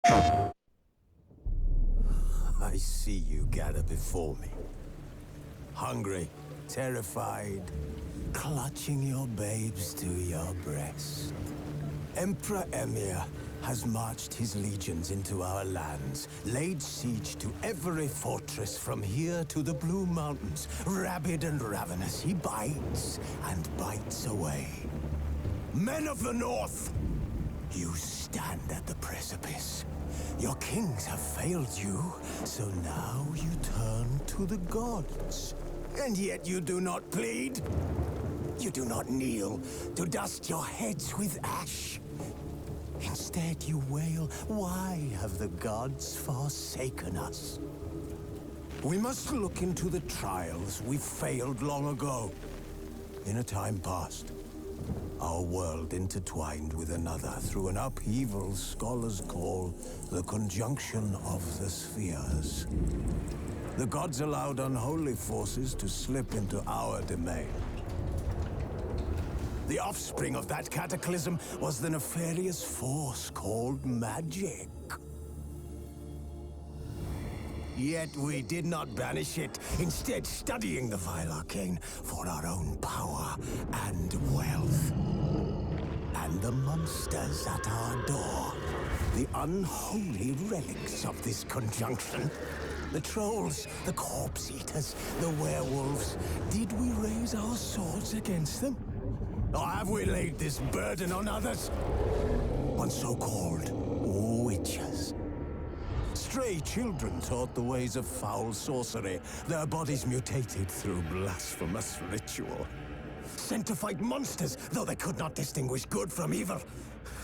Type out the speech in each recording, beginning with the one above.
I see you gather before me. Hungry, terrified, clutching your babes to your breast. Emperor Emir has marched his legions into our lands, laid siege to every fortress from here to the Blue Mountains. Rabid and ravenous, he bites and bites away. Men of the North, you stand at the precipice. Your kings have failed you, so now you turn to the gods. And yet you do not plead. You do not kneel to dust your heads with ash. Instead you wail, why have the gods forsaken us? We must look into the trials we failed long ago. In a time past, our world intertwined with another through an upheaval scholars call the conjunction of the spheres. The gods allowed unholy forces to slip into our domain. The offspring of that cataclysm was the nefarious force called magic. Yet we did not banish it, instead studying the vile arcane for our own power and wealth. And the monsters at our door, the unholy relics of this conjunction. The trolls, the corpse eaters, the werewolves. Did we raise our swords against them? Or have we laid this burden on others? On so-called witches. Stray children taught the ways of foul sorcery, their bodies mutated through blasphemous ritual. Sent to fight monsters, though they could not distinguish good from evil.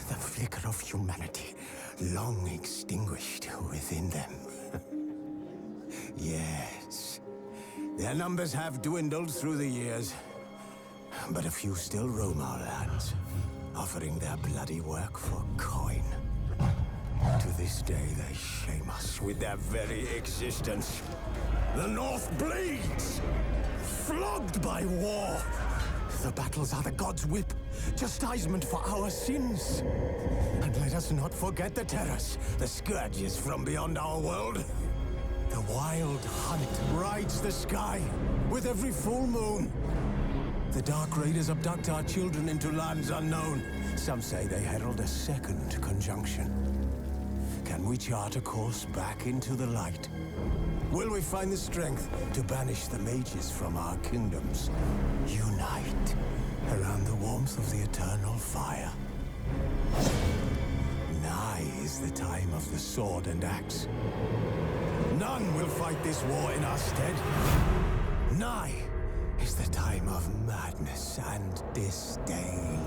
The flicker of humanity, long extinguished within them. Yes, their numbers have dwindled through the years, but a few still roam our lands, offering their bloody work for coin. To this day, they shame us with their very existence. The North bleeds, flogged by war. The battles are the gods' whip, chastisement for our sins. And let us not forget the terrors, the scourges from beyond our world. The wild hunt rides the sky with every full moon. The Dark Raiders abduct our children into lands unknown. Some say they herald a second conjunction. Can we chart a course back into the light? Will we find the strength to banish the mages from our kingdoms? Unite around the warmth of the eternal fire. Nigh is the time of the sword and axe. None will fight this war in our stead. Nigh is the time of madness and disdain.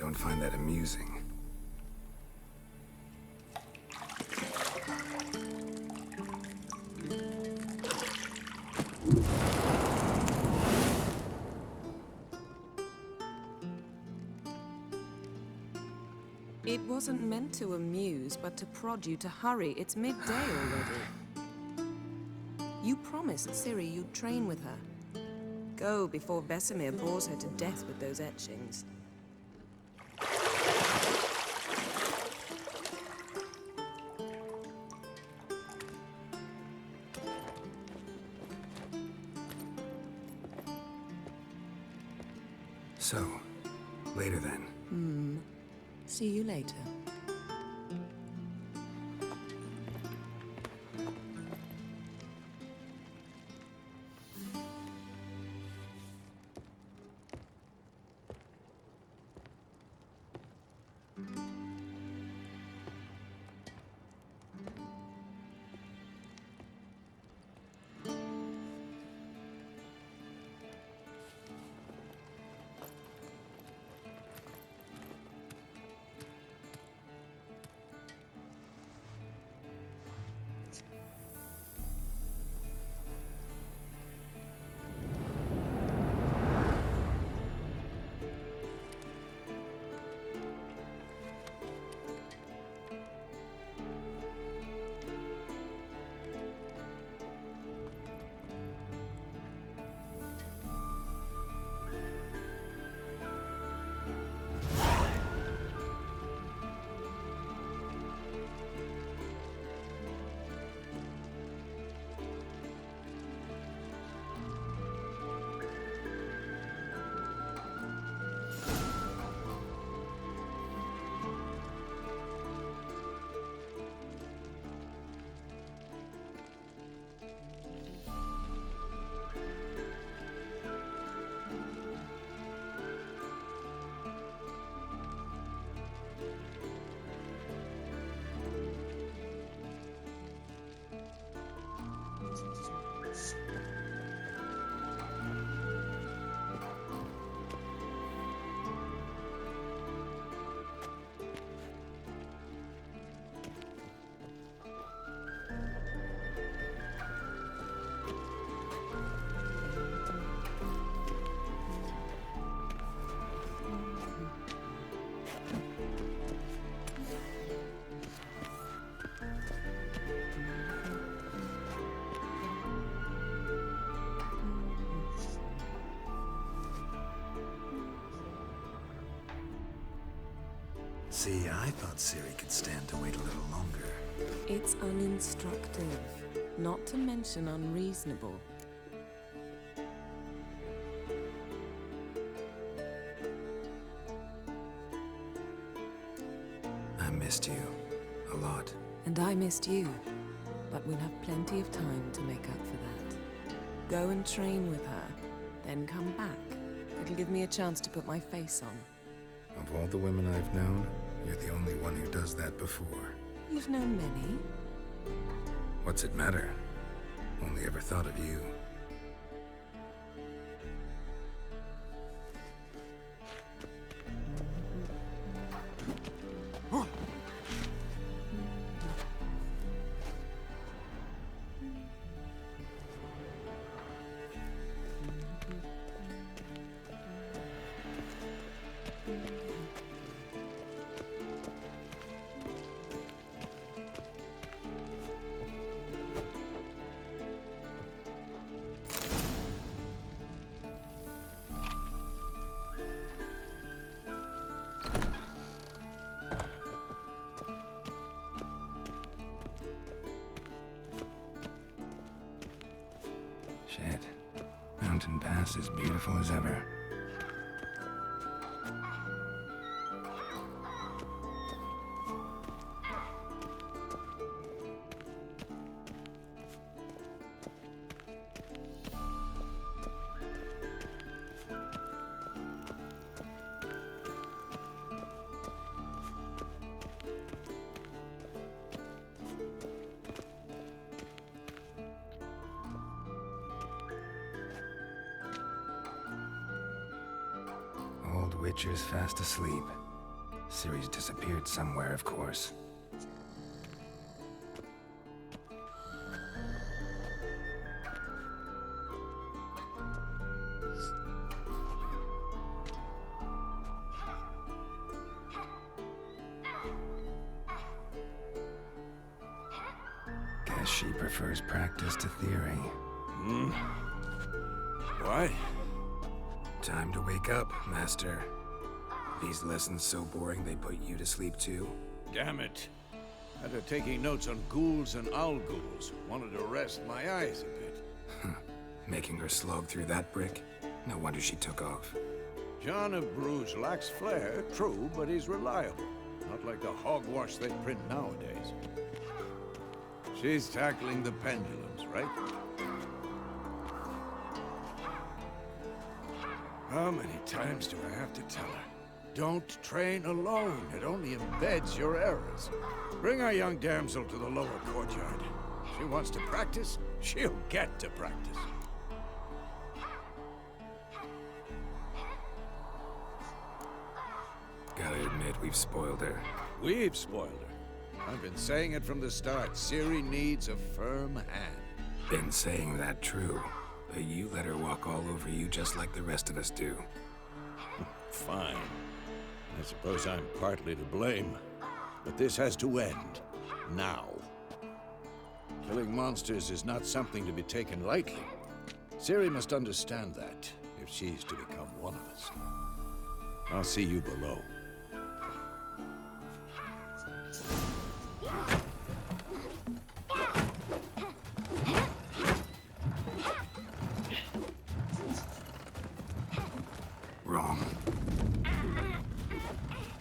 don't find that amusing. It wasn't meant to amuse, but to prod you to hurry. It's midday already. You promised Ciri you'd train with her. Go before Vesemir bores her to death with those etchings. So, later then. See you later. See, I thought Ciri could stand to wait a little longer. It's uninstructive, not to mention unreasonable. I missed you. A lot. And I missed you. But we'll have plenty of time to make up for that. Go and train with her, then come back. It'll give me a chance to put my face on. Of all the women I've known, you're the only one who does that before. You've known many. What's it matter? Only ever thought of you. Shit. Mountain Pass is beautiful as ever. Old Witcher's fast asleep. Ciri's disappeared somewhere, of course. Guess she prefers practice to theory. What? Time to wake up, Master. These lessons so boring they put you to sleep too? Damn it. After taking notes on ghouls and owl ghouls, wanted to rest my eyes a bit. Making her slog through that brick? No wonder she took off. John of Bruges lacks flair, true, but he's reliable. Not like the hogwash they print nowadays. She's tackling the pendulums, right? How many times do I have to tell her? Don't train alone. It only embeds your errors. Bring our young damsel to the lower courtyard. She wants to practice, she'll get to practice. Gotta admit, we've spoiled her. We've spoiled her. I've been saying it from the start. Ciri needs a firm hand. Been saying that true, but you let her walk all over you just like the rest of us do. Fine. I suppose I'm partly to blame. But this has to end. Now. Killing monsters is not something to be taken lightly. Ciri must understand that, if she's to become one of us. I'll see you below. Wrong.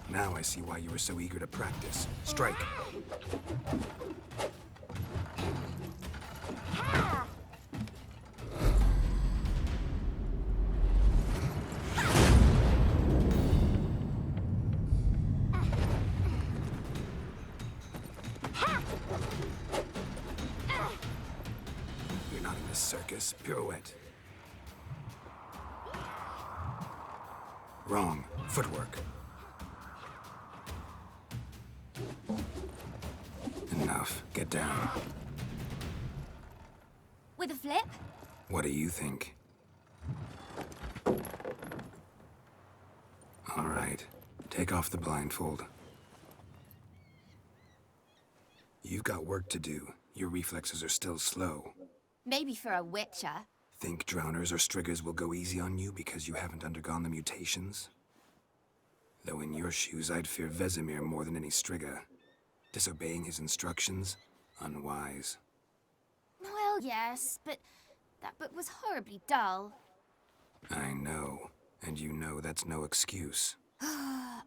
Now I see why you were so eager to practice. Strike. You're not in this circus. Pirouette. Wrong. Footwork. Enough. Get down. With a flip? What do you think? All right. Take off the blindfold. You've got work to do. Your reflexes are still slow. Maybe for a witcher. Think drowners or striggers will go easy on you because you haven't undergone the mutations? Though in your shoes, I'd fear Vesemir more than any strigger. Disobeying his instructions? Unwise. Well, yes, but that book was horribly dull. I know. And you know that's no excuse.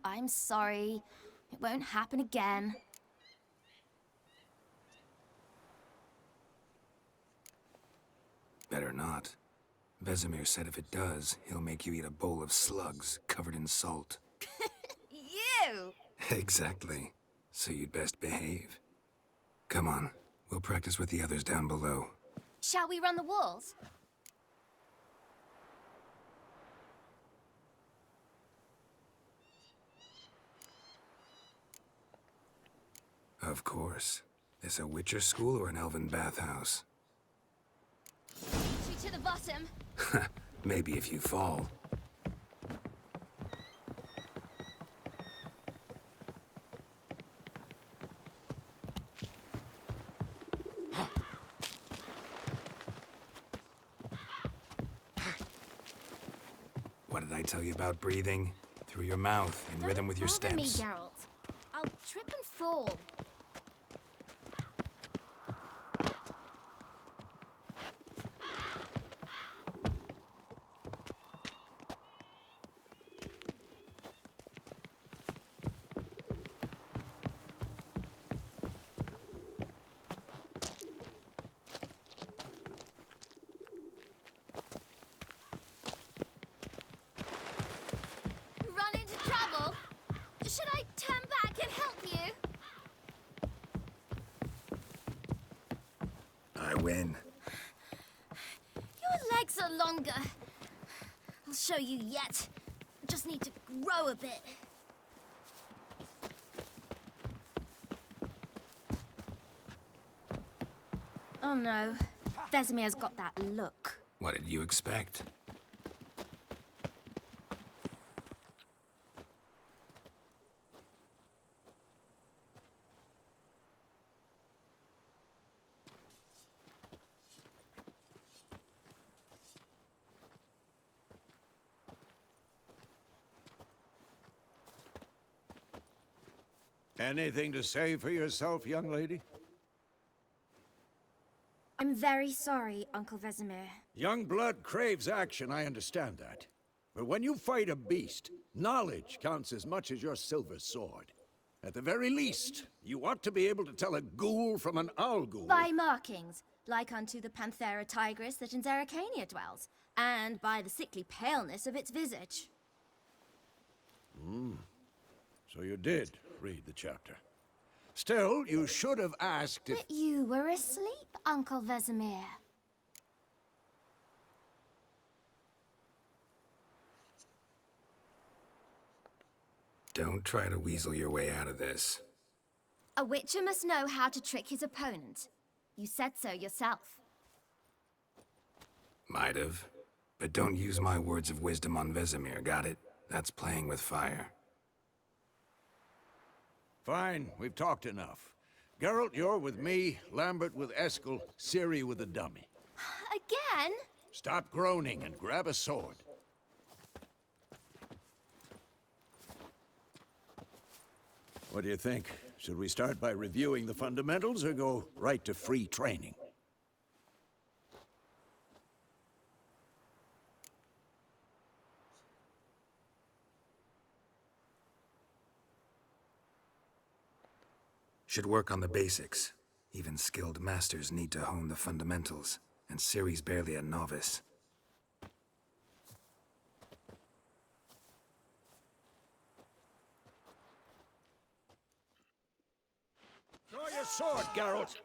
I'm sorry. It won't happen again. Better not. Vesemir said if it does, he'll make you eat a bowl of slugs covered in salt. You! Exactly. So you'd best behave. Come on, we'll practice with the others down below. Shall we run the walls? Of course. This a Witcher school or an elven bathhouse? To the bottom. Maybe if you fall. What did I tell you about breathing? Through your mouth, in rhythm with your Don't bother me, steps. Geralt. I'll trip and fall. Run into trouble? Should I turn back and help you? I win. Your legs are longer. I'll show you yet. Just need to grow a bit. Oh no. Vesemir's got that look. What did you expect? Anything to say for yourself, young lady? I'm very sorry, Uncle Vesemir. Young blood craves action, I understand that. But when you fight a beast, knowledge counts as much as your silver sword. At the very least, you ought to be able to tell a ghoul from an owl ghoul. By markings, like unto the Panthera tigris that in Zerrikania dwells, and by the sickly paleness of its visage. So you did read the chapter. Still, you should have asked if... But you were asleep, Uncle Vesemir. Don't try to weasel your way out of this. A witcher must know how to trick his opponent. You said so yourself. Might have. But don't use my words of wisdom on Vesemir, got it? That's playing with fire. Fine, we've talked enough. Geralt, you're with me, Lambert with Eskel, Ciri with the dummy. Again? Stop groaning and grab a sword. What do you think? Should we start by reviewing the fundamentals or go right to free training? Should work on the basics. Even skilled masters need to hone the fundamentals, and Ciri's barely a novice. Draw your sword, Geralt!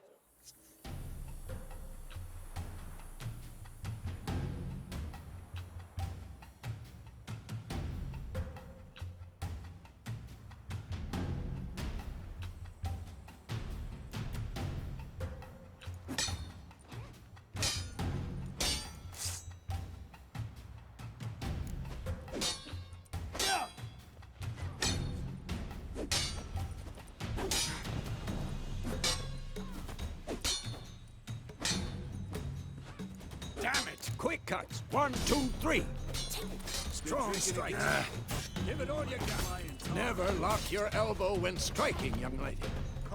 Damn it! Quick cuts! 1, 2, 3! Strong strike! Give it all you got! Never lock your elbow when striking, young lady.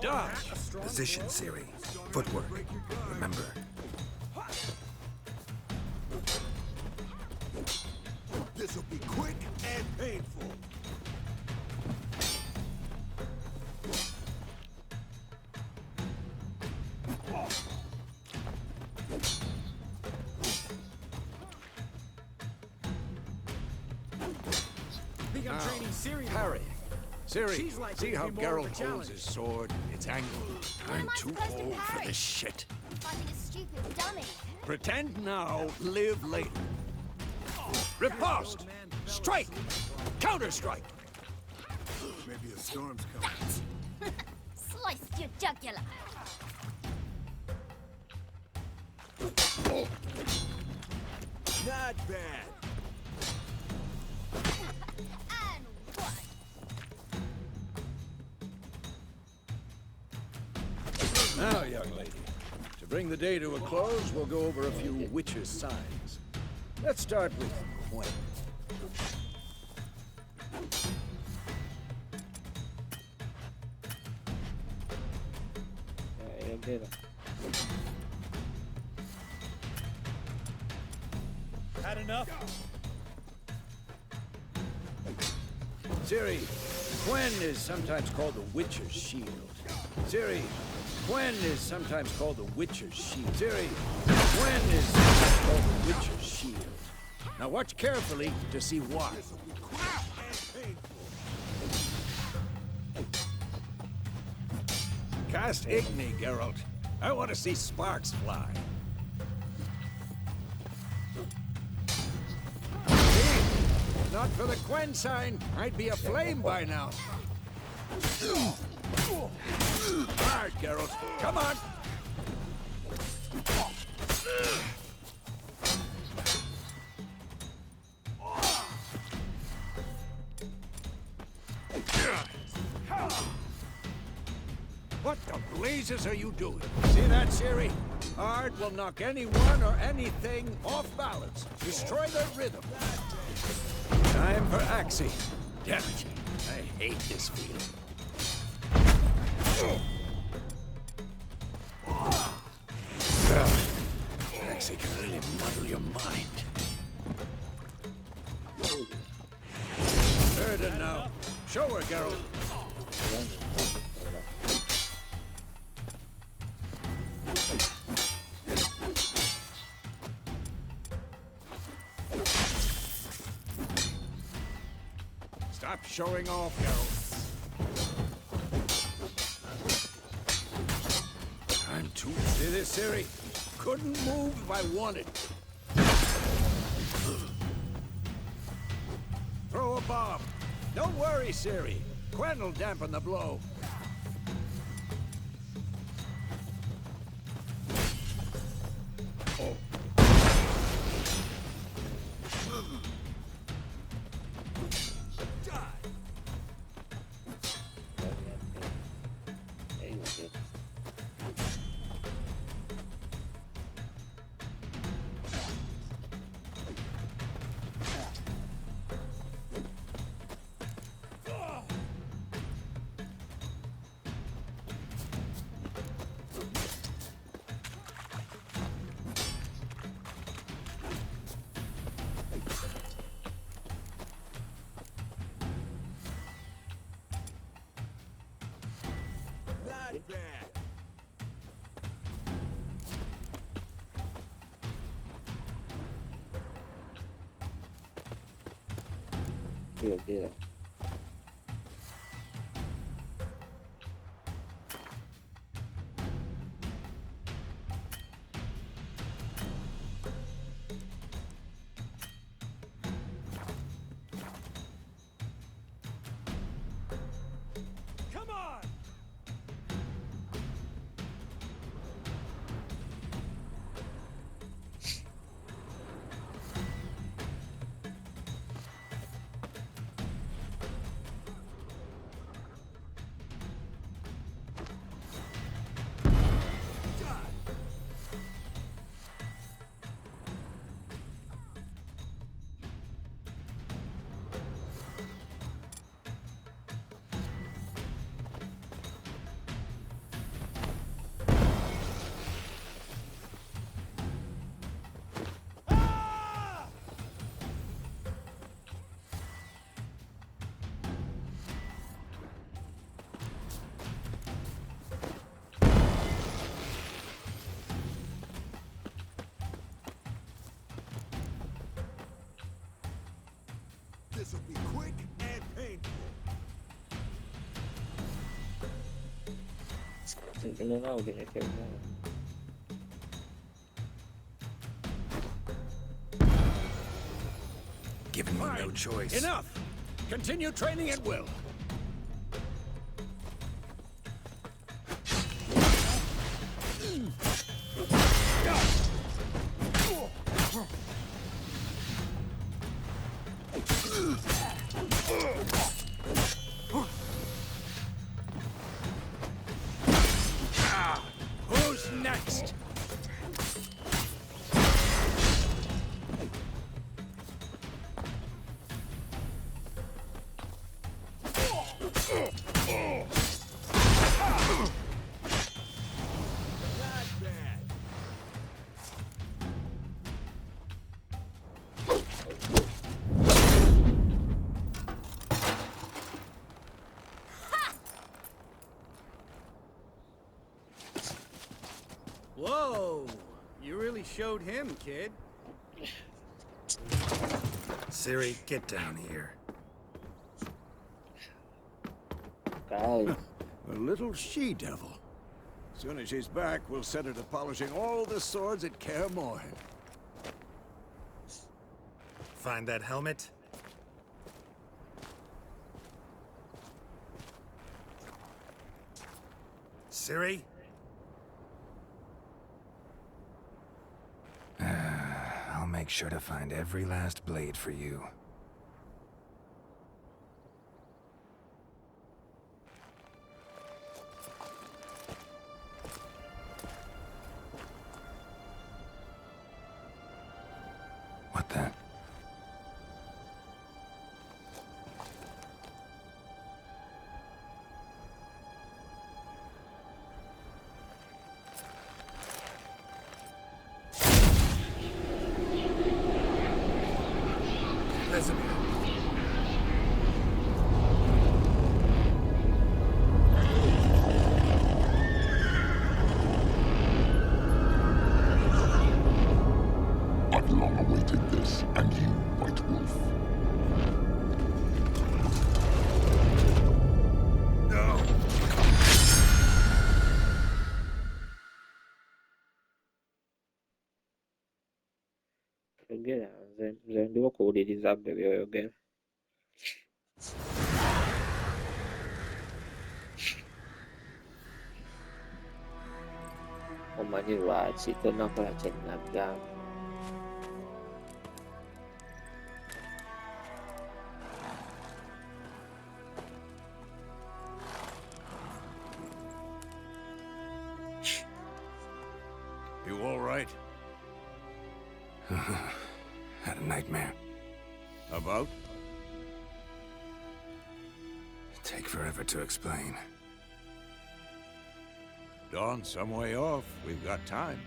Dodge! Position, Ciri. Footwork. Remember. This'll be quick and painful. I'm training Ciri. Harry. Ciri, She's likely see to how be more of a Geralt holds challenge. his sword? It's angled. I'm am I too supposed to old for parry? this shit. Fighting a stupid dummy. Pretend now, live later. Riposte! Strike! Counter-strike! Maybe a storm's coming. Sliced your jugular. Not bad. And what? Now, young lady, to bring the day to a close, we'll go over a few witches' signs. Let's start with Gwen. Had enough? Ciri, Gwen is sometimes called the Witcher's Shield. Ciri, Gwen is sometimes called the Witcher's Shield. Ciri, Gwen is sometimes called the Witcher's Shield. Now watch carefully to see why. Cast Igni, Geralt. I want to see sparks fly. See? Not for the Gwen sign, I'd be aflame by now. Hard, Geralt. Come on. What the blazes are you doing? See that, Ciri? Art will knock anyone or anything off balance. Destroy their rhythm. Time for Axie. Damn it. I hate this feeling. Axie can really muddle your mind. Burden now. Show her, Geralt. Stop showing off, Geralt. I'm too... See this, Ciri? Couldn't move if I wanted. Throw a bomb. Don't worry, Ciri. Quen will dampen the blow. Yeah. Come on! This'll be quick and painful. Tingnan na, ginefare na. Given you no choice. Enough! Continue training at will. Who's next? Whoa! You really showed him, kid. Ciri, get down here. Guys, A little she-devil. As soon as she's back, we'll set her to polishing all the swords at Kaer Morhen. Find that helmet? Ciri? make sure to find every last blade for you. What the? I've long awaited this, and you, White Wolf. Yogera nze ndiwo kuwuliriza bwe byoyogera. Omanyi lwaki tonakola kye nagamba? You all right? Had a nightmare. About? Take forever to explain. Dawn's some way off. We've got time.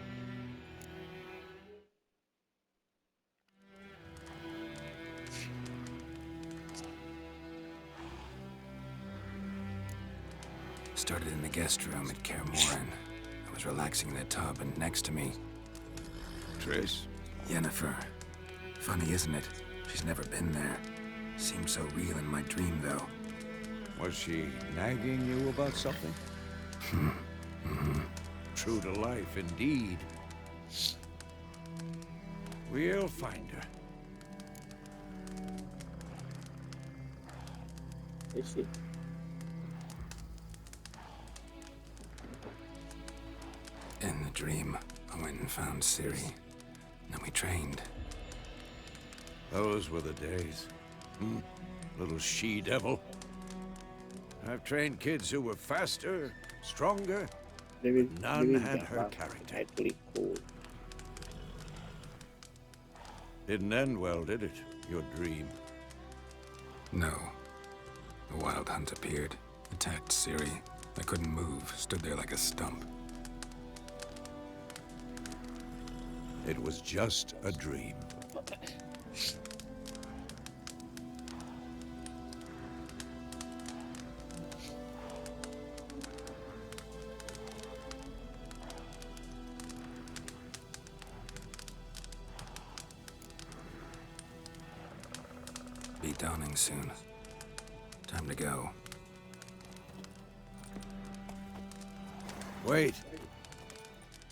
Started in the guest room at Kaer Morhen. I was relaxing in the tub, and next to me, Triss? Yennefer. Funny, isn't it? She's never been there. Seemed so real in my dream, though. Was she nagging you about something? True to life, indeed. We'll find her. Is she? In the dream, I went and found Ciri. Then we trained. Those were the days. Little she-devil. I've trained kids who were faster, stronger. None had her character. Actually cool. Didn't end well, did it? Your dream. No. The Wild Hunt appeared, attacked Ciri. I couldn't move, stood there like a stump. It was just a dream. Be dawning soon. Time to go. Wait.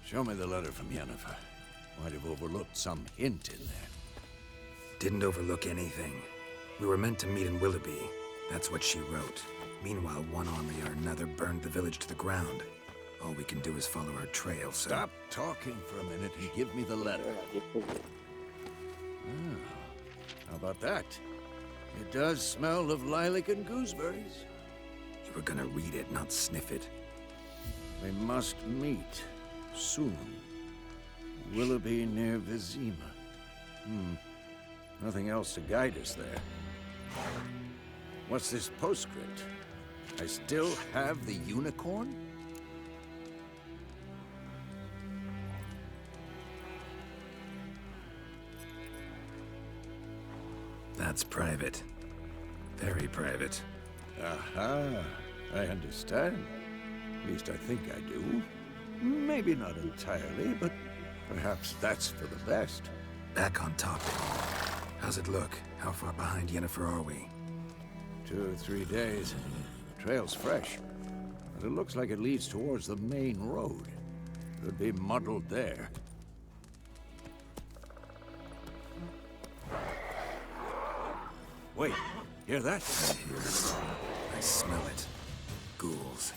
Show me the letter from Yennefer. Might have overlooked some hint in there. Didn't overlook anything. We were meant to meet in Willoughby. That's what she wrote. Meanwhile, one army or another burned the village to the ground. All we can do is follow her trail, so... Stop talking for a minute and give me the letter. How about that? It does smell of lilac and gooseberries. You were gonna read it, not sniff it. We must meet soon. Willoughby near Vizima. Nothing else to guide us there. What's this postscript? I still have the unicorn? That's private. Very private. Aha, I understand. At least I think I do. Maybe not entirely, but perhaps that's for the best. Back on topic. How's it look? How far behind Yennefer are we? 2 or 3 days. The trail's fresh, but it looks like it leads towards the main road. Could be muddled there. Wait, hear that? I smell it. Ghouls.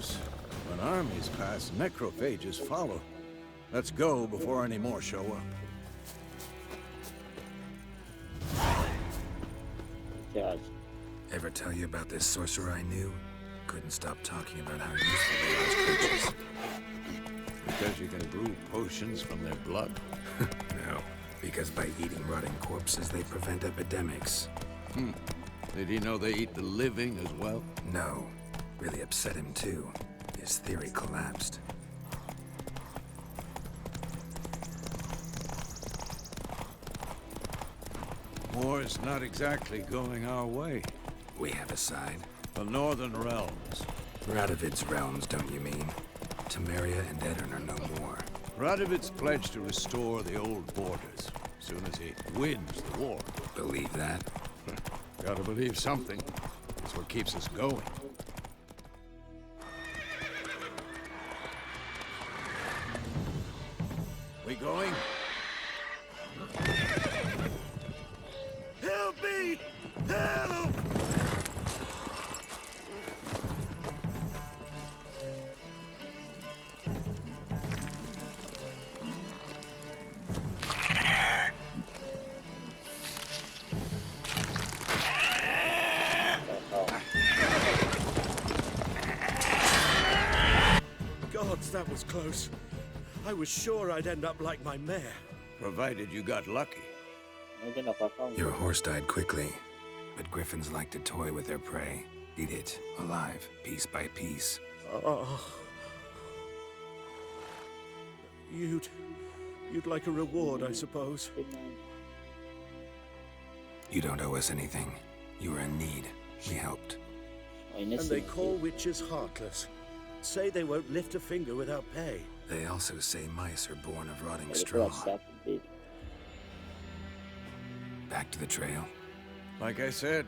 course, when armies pass, necrophages follow. Let's go before any more show up. Charge. Ever tell you about this sorcerer I knew? Couldn't stop talking about how useful they are as creatures. Because you can brew potions from their blood. No, because by eating rotting corpses, they prevent epidemics. Did he know they eat the living as well? No, really upset him too. His theory collapsed. War's not exactly going our way. We have a side. The Northern Realms. Radovid's realms, don't you mean? Temeria and Edirn are no more. Radovid's pledged to restore the old borders, as soon as he wins the war. Believe that? Gotta believe something. It's what keeps us going. We going? Help me! Help! Gods, that was close. I was sure I'd end up like my mare. Provided you got lucky. Mungkin apa-apa. Your horse died quickly, but griffins like to toy with their prey. Eat it, alive, piece by piece. Oh. You'd like a reward, I suppose. You don't owe us anything. You were in need. We helped. Oh, ini And sih. they call witches heartless. Say they won't lift a finger without pay. They also say mice are born of rotting Jadi straw. kelas update. Back to the trail. Like I said,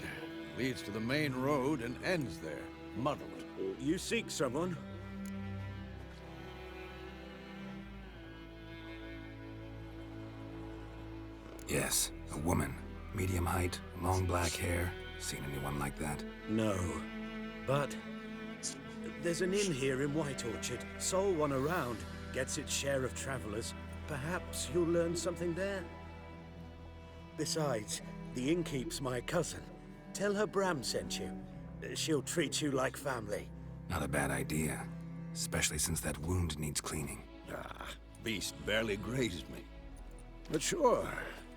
leads to the main road and ends there, muddled. You seek someone? Yes, a woman. Medium height, long black hair. Seen anyone like that? No. But there's an inn here in White Orchard. Sole one around. Gets its share of travelers. Perhaps you'll learn something there. Besides, the innkeep's my cousin. Tell her Bram sent you. She'll treat you like family. Not a bad idea. Especially since that wound needs cleaning. Ah, beast barely grazed me. But sure,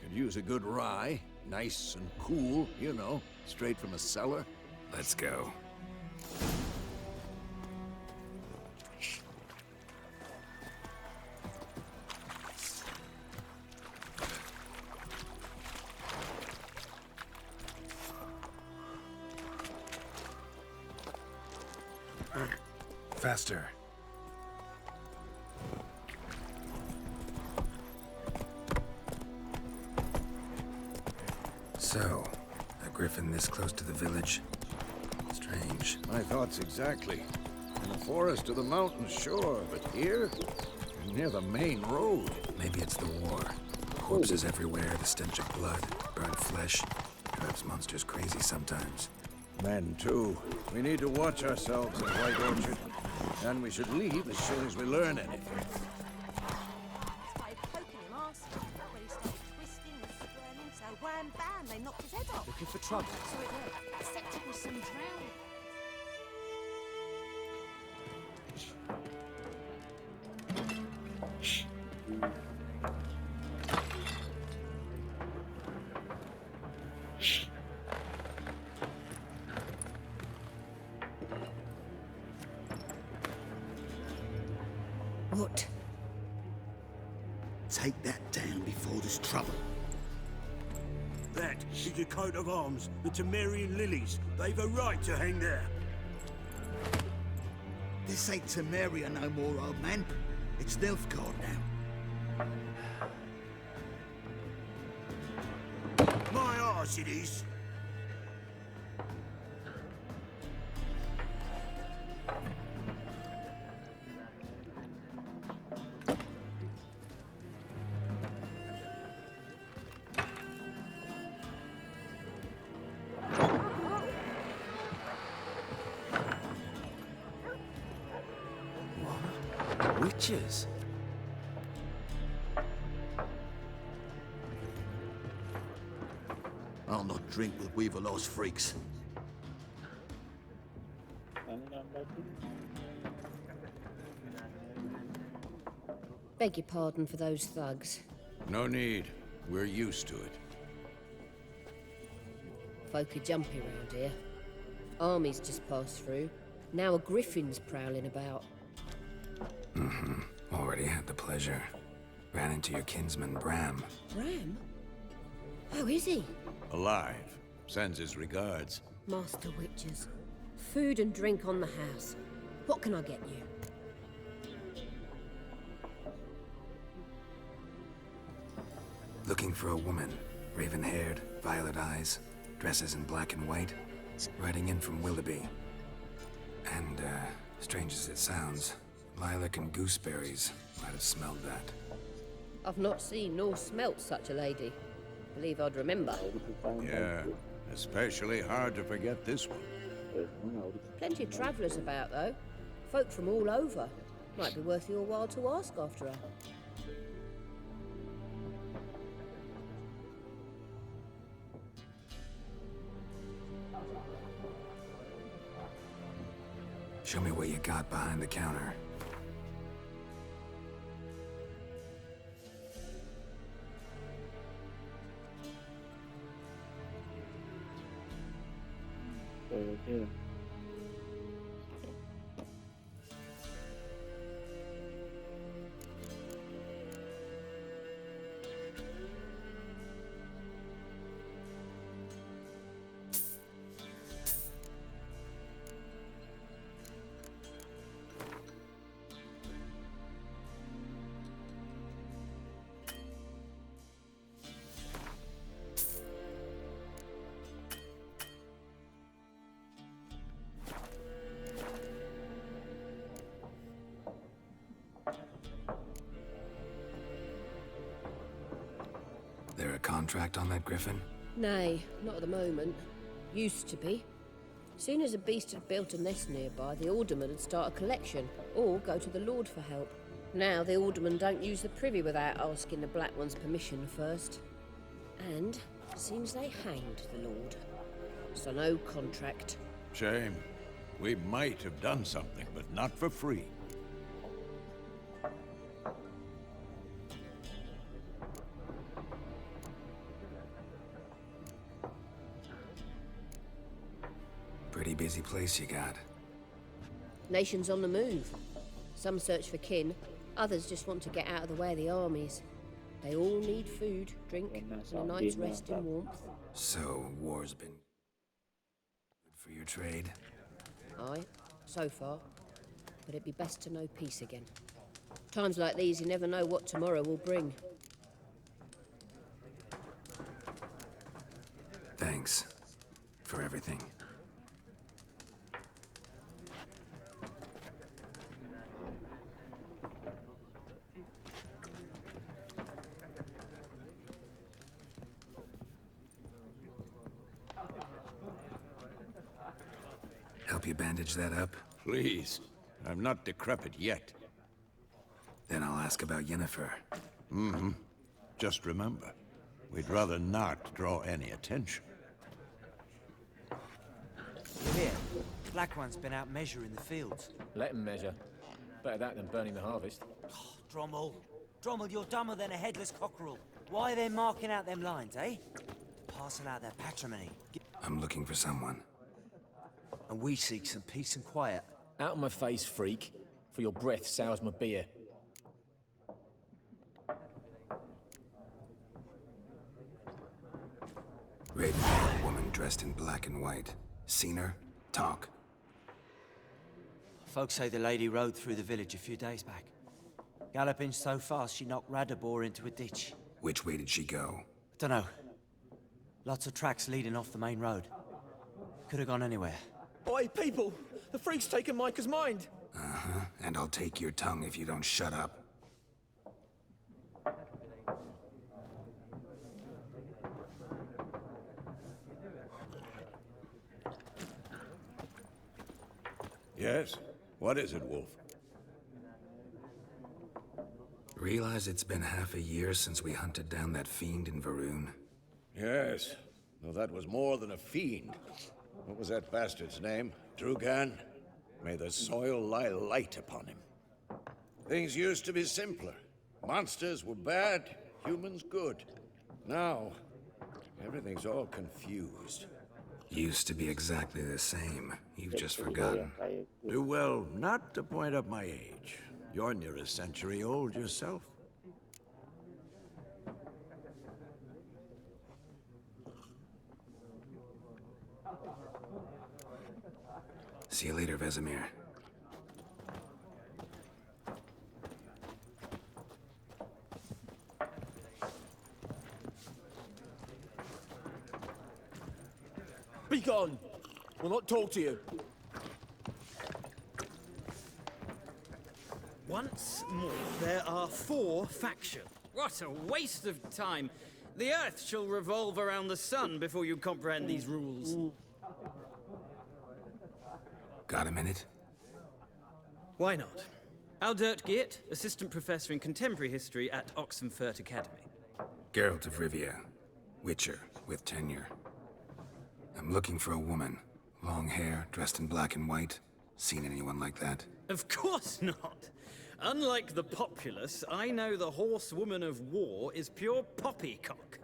could use a good rye. Nice and cool, you know, straight from a cellar. Let's go. Faster. So, a griffin this close to the village? Strange. My thoughts exactly. In the forest or the mountains, sure, but here? Near the main road. Maybe it's the war. Corpses everywhere, the stench of blood, burnt flesh. Drives monsters crazy sometimes. Men, too. We need to watch ourselves in White Orchard. And we should leave as soon as we learn anything. Started poking him arse. When he started twisting and squirming, so wham bam, they knocked his head off. Looking for trouble. So it went. Except it was some drowning. What? Take that down before there's trouble. That is the coat of arms, the Temerian lilies. They've a right to hang there. This ain't Temeria no more, old man. It's Nilfgaard now. My arse it is. Witches? I'll not drink with Weaverlaw's freaks. Beg your pardon for those thugs. No need. We're used to it. Folk are jumpy round here. Armies just passed through. Now a griffin's prowling about. Already had the pleasure. Ran into your kinsman, Bram. Bram? How is he? Alive. Sends his regards. Master Witches. Food and drink on the house. What can I get you? Looking for a woman. Raven-haired, violet eyes, dresses in black and white. Riding in from Willoughby. And, strange as it sounds, lilac and gooseberries might have smelled that. I've not seen nor smelt such a lady. Believe I'd remember. Yeah, especially hard to forget this one. Plenty of travellers about, though. Folk from all over. Might be worth your while to ask after her. Show me what you got behind the counter. There a contract on that griffin? Nay, not at the moment. Used to be. Soon as a beast had built a nest nearby, the alderman would start a collection, or go to the Lord for help. Now the aldermen don't use the privy without asking the Black One's permission first. And seems they hanged the Lord. So no contract. Shame. We might have done something, but not for free. Pretty busy place you got. Nations on the move. Some search for kin, others just want to get out of the way of the armies. They all need food, drink, and a night's rest in warmth. So, war's been good for your trade? Aye, so far. But it'd be best to know peace again. Times like these, you never know what tomorrow will bring. Thanks for everything. Help you bandage that up? Please. I'm not decrepit yet. Then I'll ask about Yennefer. Mm-hmm. Just remember, we'd rather not draw any attention. Here, Black One's been out measuring the fields. Let him measure. Better that than burning the harvest. Oh, Drommel. Drommel, you're dumber than a headless cockerel. Why are they marking out them lines, eh? Passing out their patrimony. I'm looking for someone. And we seek some peace and quiet. Out of my face, freak. For your breath sours my beer. Raven-haired woman dressed in black and white. Seen her? Talk. Folks say the lady rode through the village a few days back. Galloping so fast she knocked Radabor into a ditch. Which way did she go? Dunno. Lots of tracks leading off the main road. Could have gone anywhere. Oi, people! The freak's taken Micah's mind! Uh-huh. And I'll take your tongue if you don't shut up. Yes? What is it, Wolf? Realize it's been half a year since we hunted down that fiend in Varun? Yes, though that was more than a fiend. What was that bastard's name? Drugan? May the soil lie light upon him. Things used to be simpler. Monsters were bad, humans good. Now, everything's all confused. Used to be exactly the same. You've just forgotten. Do well not to point up my age. You're near a century old yourself. See you later, Vesemir. Be gone! We'll not talk to you. Once more, there are 4 factions. What a waste of time. The Earth shall revolve around the sun before you comprehend these rules. Got a minute? Why not? Aldert Geert, Assistant Professor in Contemporary History at Oxenfurt Academy. Geralt of Rivia, Witcher, with tenure. I'm looking for a woman. Long hair, dressed in black and white. Seen anyone like that? Of course not. Unlike the populace, I know the horsewoman of war is pure poppycock.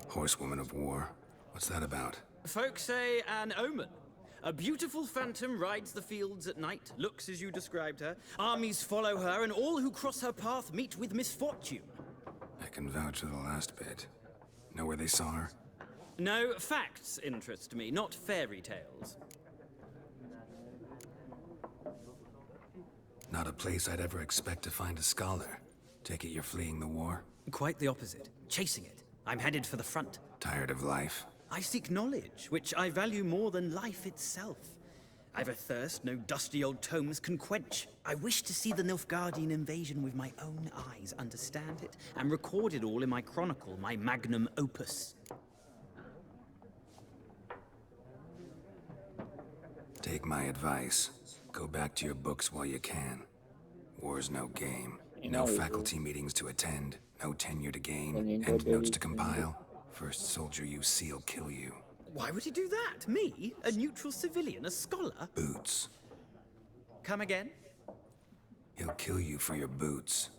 Horsewoman of war? What's that about? Folk say an omen. A beautiful phantom rides the fields at night, looks as you described her. Armies follow her, and all who cross her path meet with misfortune. I can vouch for the last bit. Know where they saw her? No, facts interest me, not fairy tales. Not a place I'd ever expect to find a scholar. Take it you're fleeing the war? Quite the opposite. Chasing it. I'm headed for the front. Tired of life? I seek knowledge, which I value more than life itself. I've a thirst no dusty old tomes can quench. I wish to see the Nilfgaardian invasion with my own eyes, understand it, and record it all in my chronicle, my magnum opus. Take my advice. Go back to your books while you can. War's no game. No faculty meetings to attend, no tenure to gain, endnotes to compile. First soldier you see'll kill you. Why would he do that? Me? A neutral civilian? A scholar? Boots. Come again? He'll kill you for your boots.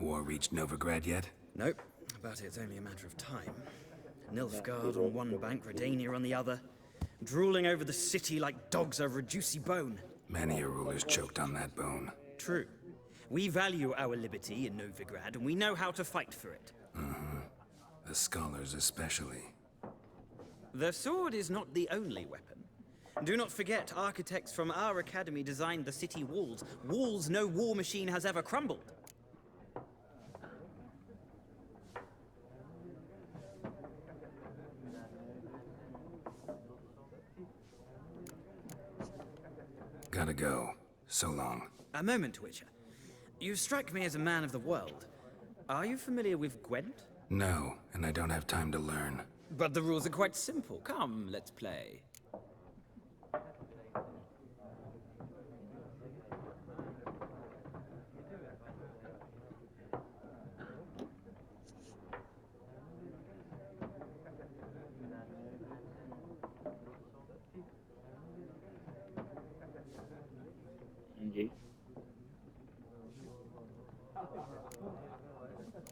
War reached Novigrad yet? Nope, but it's only a matter of time. Nilfgaard on one bank, Redania on the other. Drooling over the city like dogs over a juicy bone. Many a ruler's choked on that bone. True. We value our liberty in Novigrad, and we know how to fight for it. The scholars especially. The sword is not the only weapon. Do not forget, architects from our academy designed the city walls. Walls no war machine has ever crumbled. Gotta go. So long. A moment, Witcher. You strike me as a man of the world. Are you familiar with Gwent? No, and I don't have time to learn. But the rules are quite simple. Come, let's play.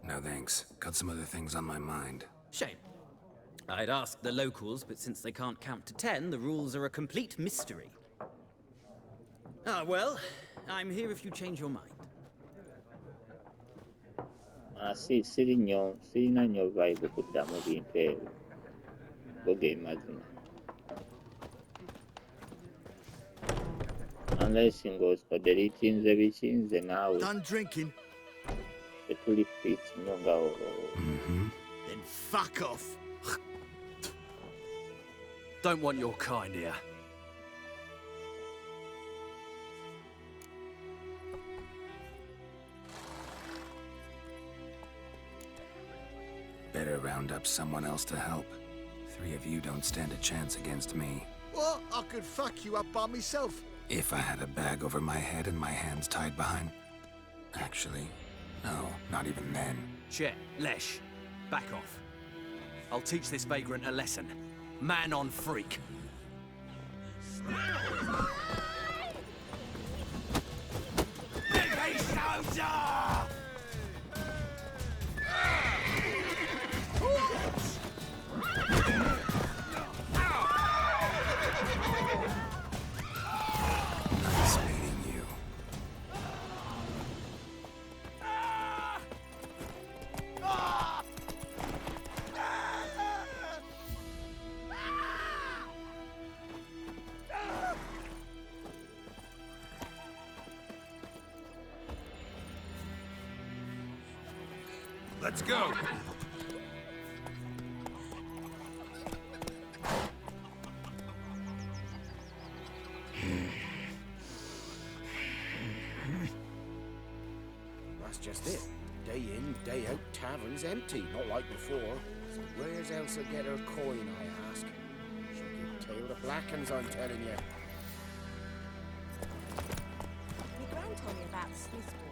No thanks. Got some other things on my mind. Shame. I'd ask the locals, but since they can't count to 10, the rules are a complete mystery. Ah, well, I'm here if you change your mind. Sirina nnyo vibe kuddamu bintu ebyo. Go ge mazima. Unless ng'odelitinze bikinze naawe. Done drinking? Tetuli fit nnyo nga Then fuck off. Don't want your kind here. Better round up someone else to help. Three of you don't stand a chance against me. What? I could fuck you up by myself. If I had a bag over my head and my hands tied behind... Actually, no, not even then. Chet, Lesh, back off. I'll teach this vagrant a lesson. Man on freak. Big soldier! Nice meeting you. Let's go! That's just it. Day in, day out, tavern's empty, not like before. So where's Elsa get her coin, I ask? She'll give tail to Blackens, I'm telling you. My gran told me about the Smith's boy.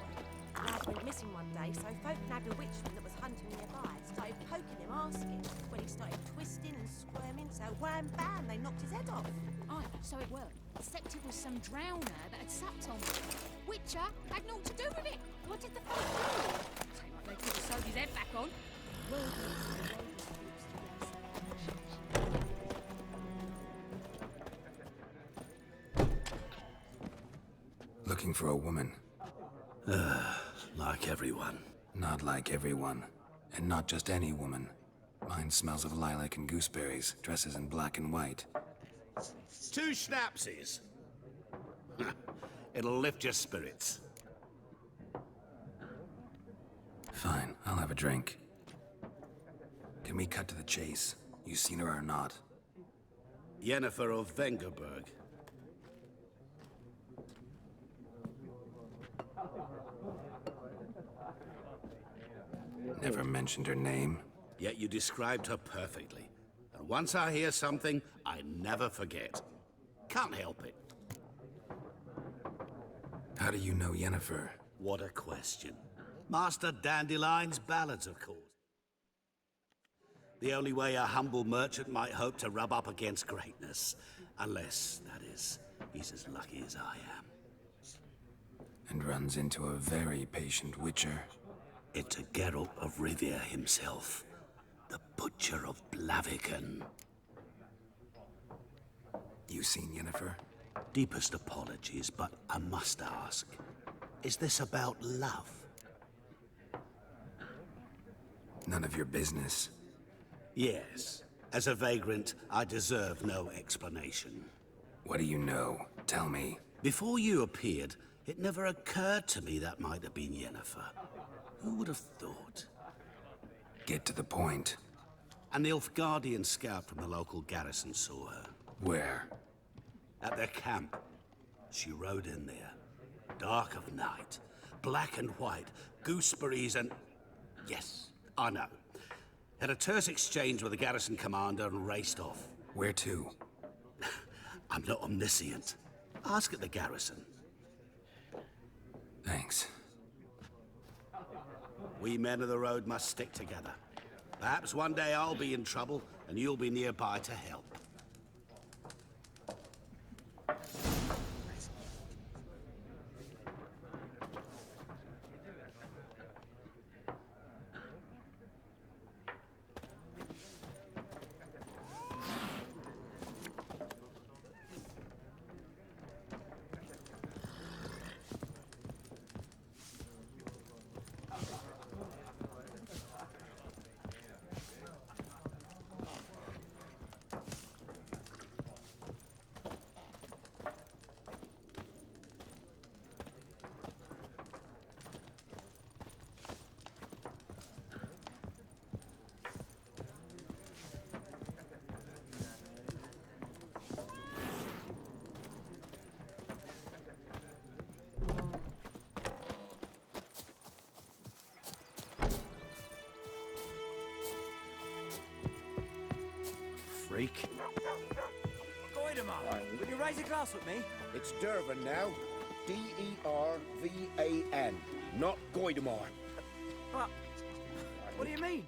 Lad went missing one day, so folk nabbed a witchman that was hunting nearby. Started poking him, asking. When he started twisting and squirming, so wham bam, they knocked his head off. Aye, so it were. Except it was some drowner that had sapped on me. Witcher had naught to do with it. What did the folk do? Seemed like they could have sewed his head back on. Looking for a woman. Like everyone. Not like everyone. And not just any woman. Mine smells of lilac and gooseberries, dresses in black and white. 2 schnapsies. It'll lift your spirits. Fine, I'll have a drink. Can we cut to the chase? You seen her or not? Yennefer of Vengerberg. Never mentioned her name. Yet you described her perfectly. And once I hear something, I never forget. Can't help it. How do you know Yennefer? What a question. Master Dandelion's ballads, of course. The only way a humble merchant might hope to rub up against greatness. Unless, that is, he's as lucky as I am. And runs into a very patient witcher. It's a Geralt of Rivia himself. The Butcher of Blaviken. You seen Yennefer? Deepest apologies, but I must ask. Is this about love? None of your business. Yes. As a vagrant, I deserve no explanation. What do you know? Tell me. Before you appeared, it never occurred to me that might have been Yennefer. Who would have thought? Get to the point. An Nilfgaardian scout from the local garrison saw her. Where? At their camp. She rode in there. Dark of night. Black and white. Gooseberries and... Yes, I know. Had a terse exchange with the garrison commander and raced off. Where to? I'm not omniscient. Ask at the garrison. Thanks. We men of the road must stick together. Perhaps one day I'll be in trouble, and you'll be nearby to help. freak. Goidemar, will you raise a glass with me? It's Dervan now. D-E-R-V-A-N. Not Goidemar. But, what do you mean?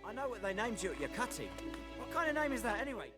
I know what they named you at your cutting. What kind of name is that, anyway?